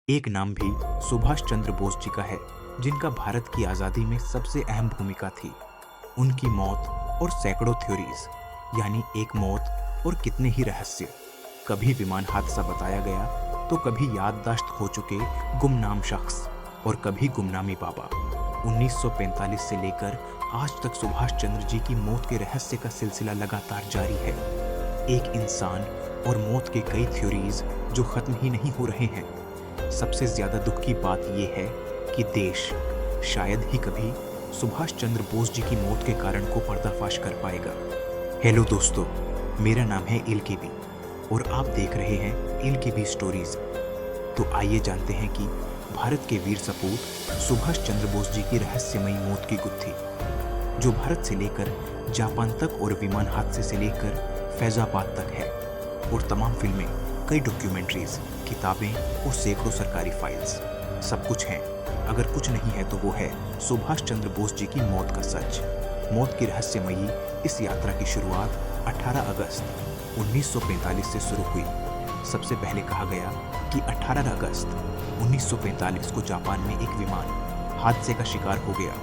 एक नाम भी सुभाष चंद्र बोस जी का है, जिनका भारत की आज़ादी में सबसे अहम भूमिका थी। उनकी मौत और सैकड़ों थ्योरीज, यानी एक मौत और कितने ही रहस्य। कभी विमान हादसा बताया गया, तो कभी याददाश्त खो चुके गुमनाम शख्स, और कभी गुमनामी बाबा। 1945 से लेकर आज तक सुभाष चंद्र जी की मौत के रहस्य का सिलसिला लगातार जारी है। एक इंसान और मौत के कई थ्योरीज जो खत्म ही नहीं हो रहे हैं। सबसे ज्यादा दुख की बात यह है कि देश शायद ही कभी सुभाष चंद्र बोस जी की मौत के कारण को पर्दाफाश कर पाएगा। हेलो दोस्तों, मेरा नाम है इलकेबी और आप देख रहे हैं इलकेबी स्टोरीज। तो आइए जानते हैं कि भारत के वीर सपूत सुभाष चंद्र बोस जी की रहस्यमयी मौत की गुत्थी, जो भारत से लेकर जापान तक और विमान हादसे से लेकर फैजाबाद तक है। और तमाम फिल्में, कई डॉक्यूमेंट्रीज, किताबें और सैकड़ों सरकारी फाइल्स, सब कुछ है। अगर कुछ नहीं है तो वो है सुभाष चंद्र बोस जी की मौत का सच। मौत की रहस्यमयी इस यात्रा की शुरुआत 18 अगस्त 1945 से शुरू हुई। सबसे पहले कहा गया कि 18 अगस्त 1945 को जापान में एक विमान हादसे का शिकार हो गया,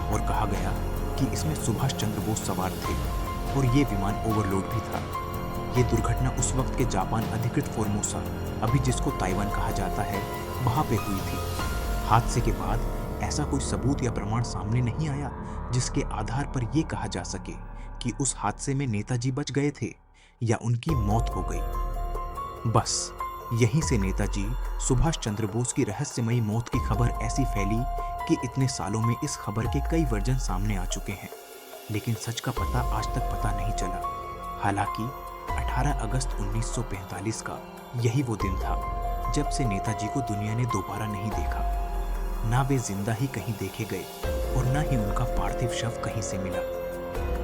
और कहा गया कि इसमें सुभाष चंद्र बोस सवार थे और ये विमान ओवरलोड भी था। ये दुर्घटना उस वक्त के जापान अधिकृत फॉर्मोसा, अभी जिसको ताइवान कहा जाता है, वहां पे हुई थी। हादसे के बाद ऐसा कोई सबूत या प्रमाण सामने नहीं आया जिसके आधार पर यह कहा जा सके कि उस हादसे में नेताजी बच गए थे या उनकी मौत हो गई। बस यहीं से नेताजी सुभाष चंद्र बोस की रहस्यमयी मौत की खबर ऐसी फैली कि इतने सालों में इस खबर के कई वर्जन सामने आ चुके हैं, लेकिन सच का पता आज तक पता नहीं चला। हालांकि 18 अगस्त 1945 का यही वो दिन था जब से नेताजी को दुनिया ने दोबारा नहीं देखा। ना वे जिंदा ही कहीं देखे गए और ना ही उनका पार्थिव शव कहीं से मिला।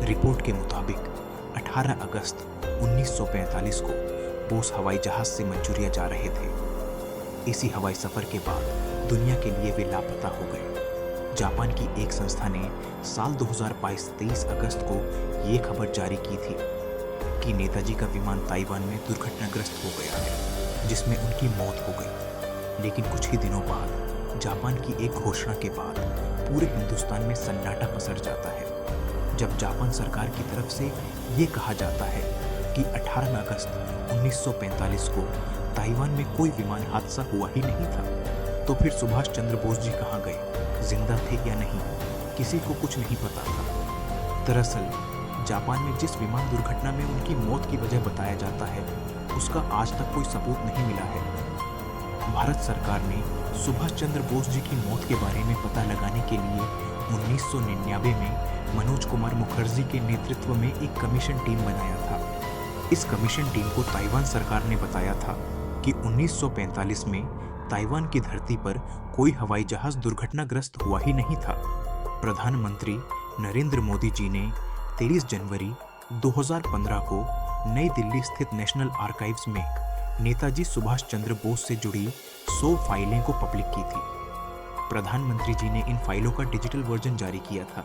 रिपोर्ट के मुताबिक 18 अगस्त 1945 को बोस हवाई जहाज से मंचूरिया जा रहे थे। इसी हवाई सफर के बाद दुनिया के लिए वे लापता हो गए। जापान की एक संस्था ने साल 2022 23 अगस्त को ये खबर जारी की थी कि नेताजी का विमान ताइवान में दुर्घटनाग्रस्त हो गया है, जिसमें उनकी मौत हो गई। लेकिन कुछ ही दिनों बाद जापान की एक घोषणा के बाद पूरे हिंदुस्तान में सन्नाटा पसर जाता है, जब जापान सरकार की तरफ से ये कहा जाता है कि 18 अगस्त 1945 को ताइवान में कोई विमान हादसा हुआ ही नहीं था। तो फिर सुभाष चंद्र बोस जी कहाँ गए, जिंदा थे या नहीं, किसी को कुछ नहीं पता था। दरअसल जापान में जिस विमान दुर्घटना में उनकी मौत की वजह बताया जाता है, उसका आज तक कोई सबूत नहीं मिला है। भारत सरकार ने सुभाष चंद्र बोस जी की मौत के बारे में पता लगाने के लिए 1999 में मनोज कुमार मुखर्जी के नेतृत्व में एक कमीशन टीम बनाया था। इस कमीशन टीम को ताइवान सरकार ने बताया था कि 1945 में ताइवान की धरती पर कोई हवाई जहाज दुर्घटनाग्रस्त हुआ ही नहीं था। प्रधानमंत्री नरेंद्र मोदी जी ने 23 जनवरी 2015 को नई दिल्ली स्थित नेशनल आर्काइव्स में नेताजी सुभाष चंद्र बोस से जुड़ी 100 फाइलें को पब्लिक की थी। प्रधानमंत्री जी ने इन फाइलों का डिजिटल वर्जन जारी किया था।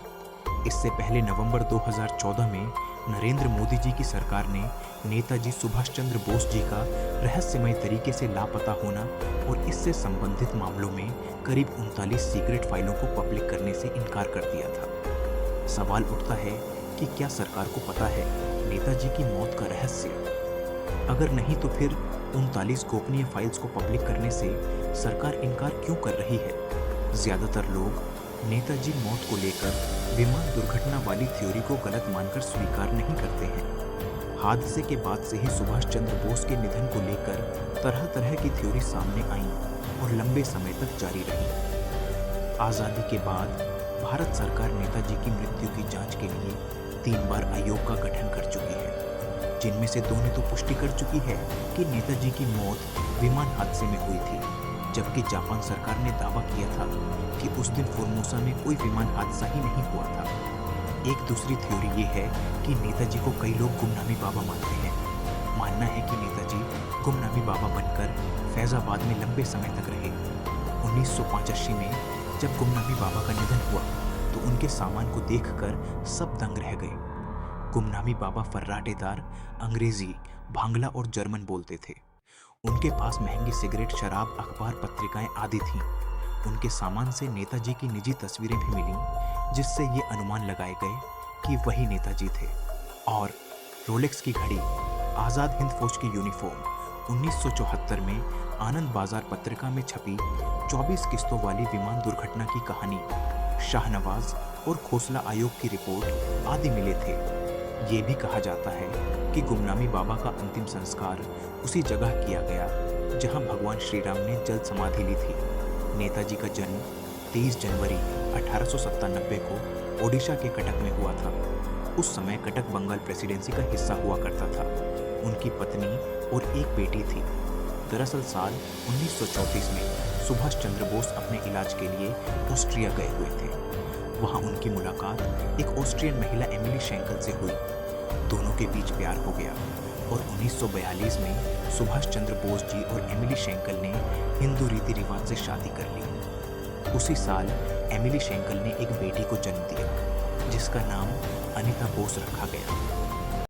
इससे पहले नवंबर 2014 में नरेंद्र मोदी जी की सरकार ने नेताजी सुभाष चंद्र बोस जी का रहस्यमय तरीके से लापता होना और इससे संबंधित मामलों में करीब 39 सीक्रेट फाइलों को पब्लिक करने से इनकार कर दिया था। सवाल उठता है कि क्या सरकार को पता है नेताजी की मौत का रहस्य? अगर नहीं तो फिर 39 गोपनीय फाइल्स को पब्लिक करने से सरकार इनकार क्यों कर रही है? ज्यादातर लोग नेताजी मौत को लेकर विमान दुर्घटना वाली थ्योरी को गलत मानकर स्वीकार नहीं करते हैं। हादसे के बाद से ही सुभाष चंद्र बोस के निधन को लेकर तरह तरह की थ्योरी सामने आई और लंबे समय तक जारी रही। आजादी के बाद भारत सरकार नेताजी की मृत्यु की जांच के लिए 3 बार आयोग का गठन कर चुकी है, जिनमें से 2 ने तो पुष्टि कर चुकी है कि नेताजी की मौत विमान हादसे में हुई थी, जबकि जापान सरकार ने दावा किया था कि उस दिन फॉर्मोसा में कोई विमान हादसा ही नहीं हुआ था। एक दूसरी थ्योरी ये है कि नेताजी को कई लोग गुमनामी बाबा मानते हैं। मानना है कि नेताजी गुमनामी बाबा बनकर फैजाबाद में लंबे समय तक रहे। 1985 में जब गुमनामी बाबा का निधन हुआ तो उनके सामान को देखकर सब दंग रह गए। गुमनामी बाबा फर्राटेदार अंग्रेजी, बांग्ला और जर्मन बोलते थे। उनके पास महंगी सिगरेट, शराब, अखबार, पत्रिकाएं आदि थीं। उनके सामान से नेताजी की निजी तस्वीरें भी मिलीं, जिससे ये अनुमान लगाए गए कि वही नेताजी थे। और रोलेक्स की घड़ी, आज़ाद हिंद फौज की यूनिफॉर्म, 1974 में आनंद बाजार पत्रिका में छपी 24 किस्तों वाली विमान दुर्घटना की कहानी, शाहनवाज और खोसला आयोग की रिपोर्ट आदि मिले थे। ये भी कहा जाता है कि गुमनामी बाबा का अंतिम संस्कार उसी जगह किया गया जहां भगवान श्री राम ने जल समाधि ली थी। नेताजी का जन्म 23 जनवरी 1897 को ओडिशा के कटक में हुआ था। उस समय कटक बंगाल प्रेसिडेंसी का हिस्सा हुआ करता था। उनकी पत्नी और एक बेटी थी। दरअसल साल 1934 में सुभाष चंद्र बोस अपने इलाज के लिए ऑस्ट्रिया गए हुए थे। वहां उनकी मुलाकात एक ऑस्ट्रियन महिला एमिली शेंकल से हुई। दोनों के बीच प्यार हो गया और 1942 में सुभाष चंद्र बोस जी और एमिली शेंकल ने हिंदू रीति रिवाज से शादी कर ली। उसी साल एमिली शेंकल ने एक बेटी को जन्म दिया जिसका नाम अनीता बोस रखा गया।